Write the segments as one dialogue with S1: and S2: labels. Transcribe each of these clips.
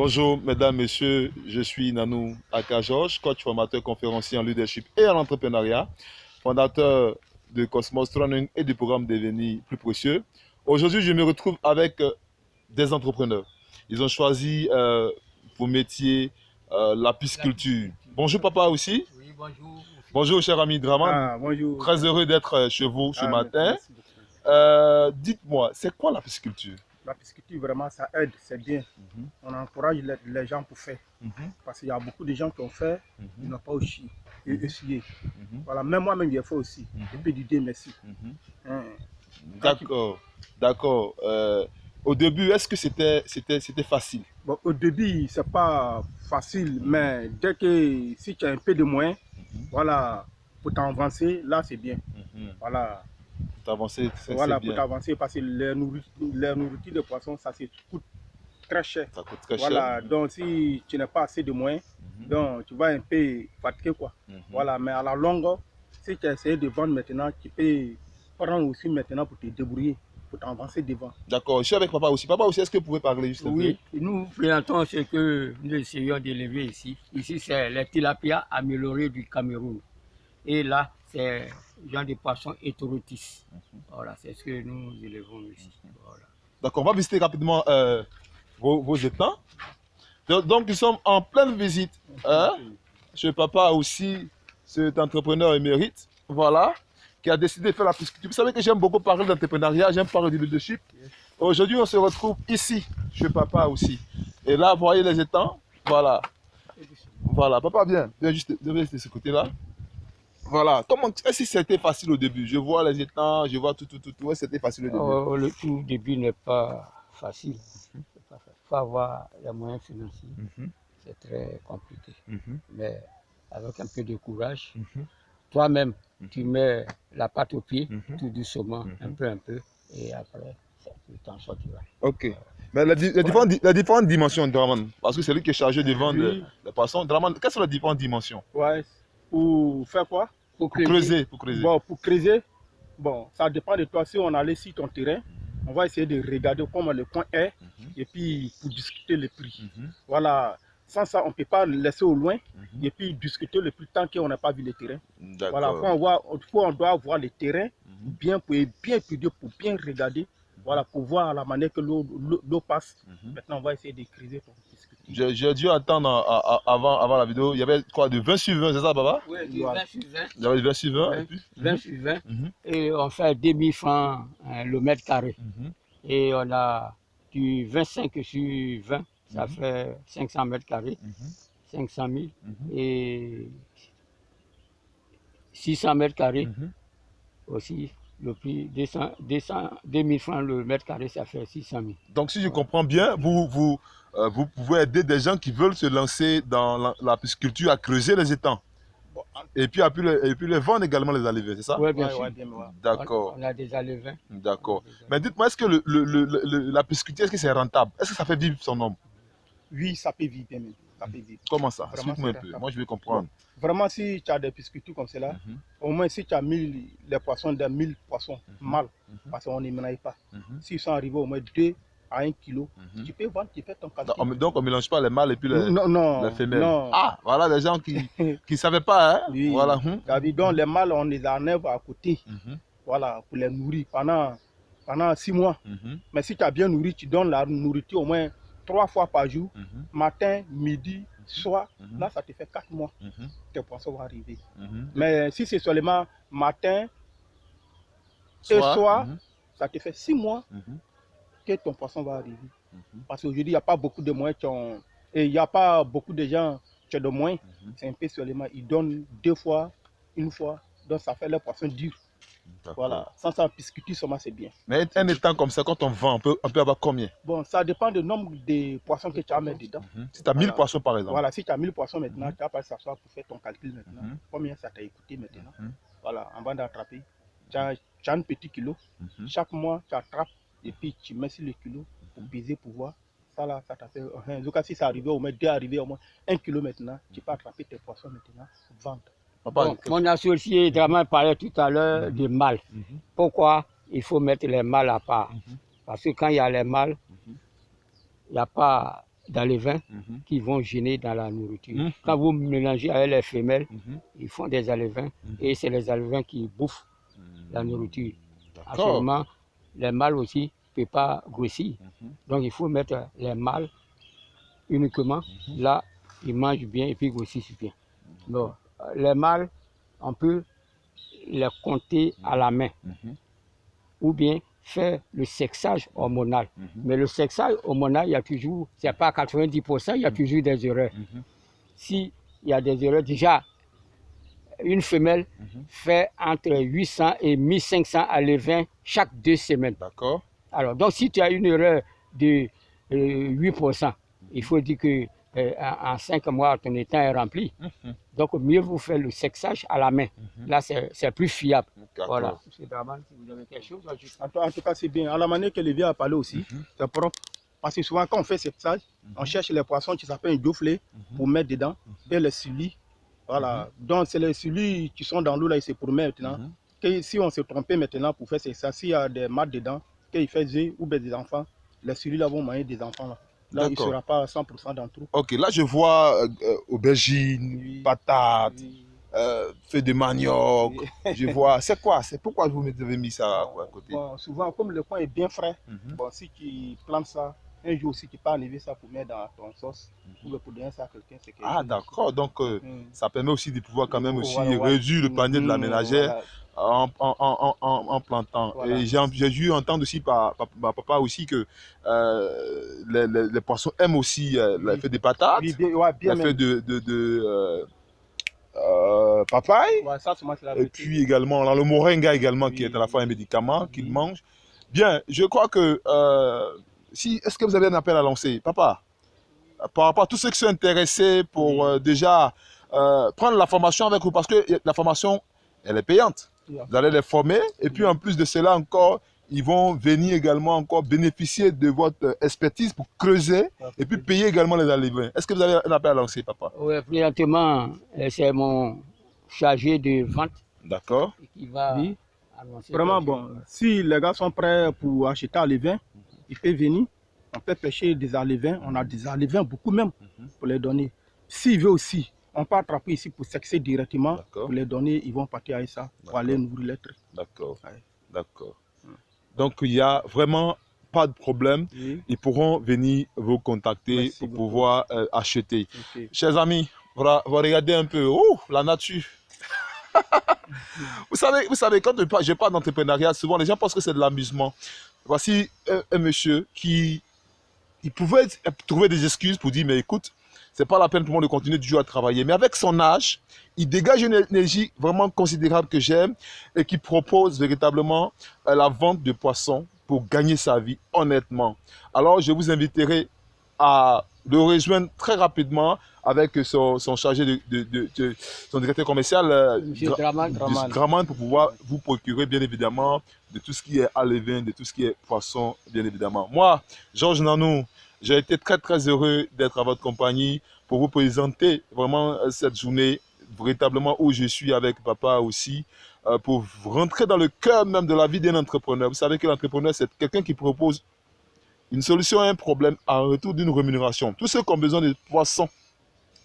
S1: Bonjour, mesdames, messieurs, je suis Nanou Aka Georges, coach formateur conférencier en leadership et en entrepreneuriat, fondateur de Cosmos Training et du programme Devenir plus précieux. Aujourd'hui, je me retrouve avec des entrepreneurs. Ils ont choisi pour métier la pisciculture. Bonjour papa aussi.
S2: Oui, bonjour.
S1: Bonjour cher ami Draman.
S3: Bonjour.
S1: Très heureux d'être chez vous ce matin.
S3: Merci beaucoup.
S1: Dites-moi, c'est quoi la pisciculture?
S3: La pisciculture, vraiment, ça aide, c'est bien. On encourage les gens pour faire. Parce qu'il y a beaucoup de gens qui ont fait, ils n'ont pas aussi essayé. Voilà, même moi-même, j'ai fait aussi. Depuis l'idée, merci.
S1: D'accord, d'accord. Au début, est-ce que c'était facile?
S3: Bon, au début, c'est pas facile, mais dès que si tu as un peu de moyens, voilà, pour t'avancer, là, c'est bien. Voilà.
S1: Pour t'avancer, c'est
S3: Voilà,
S1: bien.
S3: pour t'avancer, parce que les nourritures de poissons, ça coûte très cher.
S1: Ça coûte très
S3: Voilà,
S1: cher.
S3: donc si tu n'as pas assez de moyens, donc tu vas un peu fatiguer quoi. Voilà, mais à la longue, si tu essaies de vendre maintenant, tu peux prendre aussi maintenant pour te débrouiller, pour t'avancer devant.
S1: D'accord, je suis avec papa aussi. Papa aussi, est-ce que vous pouvez parler juste un peu?
S2: Oui, nous présentons ce que nous essayons d'élever ici. Ici, c'est les tilapia améliorés du Cameroun. Et là, c'est genre de poissons hétérotis. Voilà, c'est ce que nous élevons ici. Voilà.
S1: D'accord, on va visiter rapidement vos étangs. Donc, nous sommes en pleine visite. Chez papa aussi, cet entrepreneur émérite, voilà, qui a décidé de faire la pisciculture. Vous savez que j'aime beaucoup parler d'entrepreneuriat, j'aime parler du leadership. Aujourd'hui, on se retrouve ici, chez papa aussi. Et là, vous voyez les étangs, voilà. Voilà, papa, viens juste de ce côté-là. Voilà, est-ce que c'était facile au début? Je vois les étangs, je vois tout. Ouais, c'était facile au début.
S2: Le tout début n'est pas facile. Il faut avoir les moyens financiers. C'est très compliqué. Mais avec un peu de courage, toi-même, tu mets la pâte au pied, tout doucement, un peu, et après, tu t'en sortiras.
S1: Ok. Mais les différentes dimensions de Draman, parce que c'est lui qui est chargé de vendre les poissons. Draman, quelles sont les différentes dimensions?
S3: Ouais, pour faire quoi?
S1: Pour creuser.
S3: Bon, pour creuser, bon, ça dépend de toi. Si on allait sur ton terrain, on va essayer de regarder comment le coin est, et puis pour discuter le prix. Voilà. Sans ça, on ne peut pas le laisser au loin et puis discuter le plus tant qu'on n'a pas vu le terrain. Voilà, on doit voir le terrain pour bien étudier, pour bien regarder, voilà, pour voir la manière que l'eau passe. Maintenant, on va essayer de creuser pour discuter.
S1: J'ai dû attendre avant la vidéo, il y avait quoi, de 20 sur 20, c'est ça, papa?
S2: Oui, du 20 sur 20.
S1: Il y avait 20 sur 20,
S2: 20,
S1: et puis
S2: 20 sur 20. Et on fait 2000 francs le mètre carré. Et on a du 25 sur 20. Ça fait 500 mètres carrés, 500 000 et 600 mètres carrés aussi. Le prix 2000 francs le mètre carré, ça fait 600 000.
S1: Donc si je comprends bien, vous pouvez aider des gens qui veulent se lancer dans la pisciculture à creuser les étangs. Et puis les vendre également les alevins, c'est ça?
S2: Oui, bien sûr.
S1: D'accord.
S2: On a des alevins.
S1: D'accord. Mais dites-moi, est-ce que la pisciculture, est-ce que c'est rentable? Est-ce que ça fait vivre son homme?
S3: Oui, ça peut vivre bien même. Ça peut vivre.
S1: Comment ça? Explique-moi un peu. Moi, je vais comprendre.
S3: Bon, vraiment, si tu as des piscicultures comme cela, au moins si tu as 1000 poissons mâles, parce qu'on ne ménage pas. S'ils sont arrivés au moins 2 à 1 kilo, tu peux vendre, tu fais ton calcul.
S1: Donc, on ne mélange pas les mâles et puis les femelles.
S3: Non.
S1: Ah, voilà les gens qui ne savaient pas. Hein?
S3: Oui.
S1: Voilà.
S3: Donc, les mâles, on les enlève à côté, voilà, pour les nourrir pendant 6 mois. Mais si tu as bien nourri, tu donnes la nourriture au moins 3 fois par jour, matin, midi, soir. Là, ça te fait 4 mois. Tes poissons vont arriver. Mais si c'est seulement matin et soir, ça te fait 6 mois que ton poisson va arriver. Parce qu'aujourd'hui, il n'y a pas beaucoup de moyens et il n'y a pas beaucoup de gens qui ont de moyens. C'est un peu seulement, ils donnent 2 fois, 1 fois. Donc, ça fait les poissons durs. Voilà, sans ça, pisciculture, c'est bien.
S1: Mais un étang comme ça, quand on vend, on peut avoir combien?
S3: Bon, ça dépend du nombre de poissons que tu as mettre dedans.
S1: Si tu as 1000 poissons par exemple.
S3: Voilà, si tu as 1000 poissons maintenant, tu vas pas s'asseoir pour faire ton calcul maintenant. Combien ça t'a coûté maintenant? Voilà, avant d'attraper, tu as un petit kilo. Chaque mois, tu attrapes et puis tu mets sur le kilo pour peser, pour voir. Ça là, ça t'a fait. En tout cas, si ça arrivait au moins 2 arrivés au moins 1 kilo maintenant, tu peux attraper tes poissons maintenant, vendre.
S2: Bon, mon associé Draman parlait tout à l'heure des mâles. Pourquoi il faut mettre les mâles à part? Parce que quand il y a les mâles, il n'y a pas d'alevins qui vont gêner dans la nourriture. Quand vous mélangez avec les femelles, ils font des alevins et c'est les alevins qui bouffent la nourriture. Actuellement, les mâles aussi ne peuvent pas grossir. Donc il faut mettre les mâles uniquement. Là, ils mangent bien et puis grossissent bien. Donc, les mâles, on peut les compter à la main. Ou bien faire le sexage hormonal. Mais le sexage hormonal, il y a toujours, c'est pas à 90%, il y a toujours des erreurs. S'il y a des erreurs, déjà, une femelle fait entre 800 et 1500 alevins chaque 2 semaines.
S1: D'accord.
S2: Alors, donc si tu as une erreur de 8%, il faut dire que en 5 mois, ton étang est rempli. Donc, mieux vous faire le sexage à la main. Là, c'est plus fiable. Voilà. M. Draman, si vous avez quelque chose à ajouter.
S3: En tout cas, c'est bien. À la manière que Lévi a parlé aussi, c'est propre. Parce que souvent, quand on fait sexage, on cherche les poissons qui s'appellent un doflé pour mettre dedans et les sulis. Voilà. Donc, c'est les sulis qui sont dans l'eau, là, et c'est pour mettre maintenant. Que si on se trompait maintenant pour faire ça, s'il y a des maths dedans, qu'il fait jouer ou bien des enfants, les sulis là vont manger des enfants là. Là, il ne sera pas à 100% dans tout.
S1: Ok, là je vois aubergines, patates, feuilles de manioc. Je vois. C'est quoi? C'est pourquoi vous m'avez mis ça à côté?
S3: Bon, souvent, comme le coin est bien frais, bon, si tu plantes ça, un jour aussi tu peux enlever ça pour mettre dans ton sauce ou pour donner ça à quelqu'un.
S1: Ah, d'accord. Donc, ça permet aussi de pouvoir quand même aussi réduire le panier de la ménagère. En plantant. Voilà. Et j'ai dû entendre aussi par papa aussi que les poissons aiment aussi les feuilles de patates, les feuilles de papaye,
S3: ça,
S1: et puis également le moringa également qui est à la fois un médicament qu'ils mangent. Bien, je crois que est-ce que vous avez un appel à lancer, papa, par rapport à tous ceux qui sont intéressés pour déjà prendre la formation avec vous, parce que la formation elle est payante. Vous allez les former et puis en plus de cela encore, ils vont venir également encore bénéficier de votre expertise pour creuser et puis payer également les alevins. Est-ce que vous avez un appel à lancer, papa?
S2: Oui, présentement, c'est mon chargé de vente.
S1: D'accord.
S2: Qui va annoncer.
S3: Vraiment bon, si les gars sont prêts pour acheter alevins, ils peuvent venir. On peut pêcher des alevins, on a des alevins beaucoup même pour les donner. S'il veut aussi, on peut attraper ici pour sexer directement, pour les donner, ils vont partir avec ça, pour aller nourrir les trucs.
S1: D'accord, d'accord. Donc il n'y a vraiment pas de problème, ils pourront venir vous contacter pour pouvoir acheter. Chers amis, voilà, vous regardez un peu, la nature. Vous savez, quand je parle d'entrepreneuriat, souvent les gens pensent que c'est de l'amusement. Voici un monsieur qui pouvait trouver des excuses pour dire, mais écoute, c'est pas la peine pour moi de continuer du jour à travailler. Mais avec son âge, il dégage une énergie vraiment considérable que j'aime et qui propose véritablement la vente de poissons pour gagner sa vie honnêtement. Alors, je vous inviterai à le rejoindre très rapidement avec son chargé son directeur commercial, Draman, pour pouvoir vous procurer bien évidemment de tout ce qui est alevin, de tout ce qui est poisson, bien évidemment. Moi, Georges Nanou, j'ai été très très heureux d'être à votre compagnie pour vous présenter vraiment cette journée véritablement où je suis avec papa aussi, pour rentrer dans le cœur même de la vie d'un entrepreneur. Vous savez que l'entrepreneur, c'est quelqu'un qui propose une solution à un problème en retour d'une rémunération. Tous ceux qui ont besoin de poissons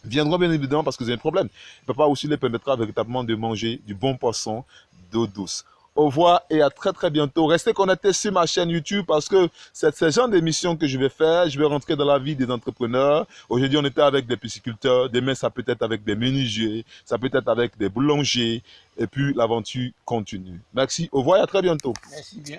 S1: viendront bien évidemment parce que c'est un problème. Papa aussi les permettra véritablement de manger du bon poisson d'eau douce. Au revoir et à très très bientôt. Restez connectés sur ma chaîne YouTube parce que c'est ce genre d'émission que je vais faire. Je vais rentrer dans la vie des entrepreneurs. Aujourd'hui, on était avec des pisciculteurs. Demain, ça peut être avec des menuisiers. Ça peut être avec des boulangers. Et puis, l'aventure continue. Merci. Au revoir et à très bientôt.
S2: Merci bien.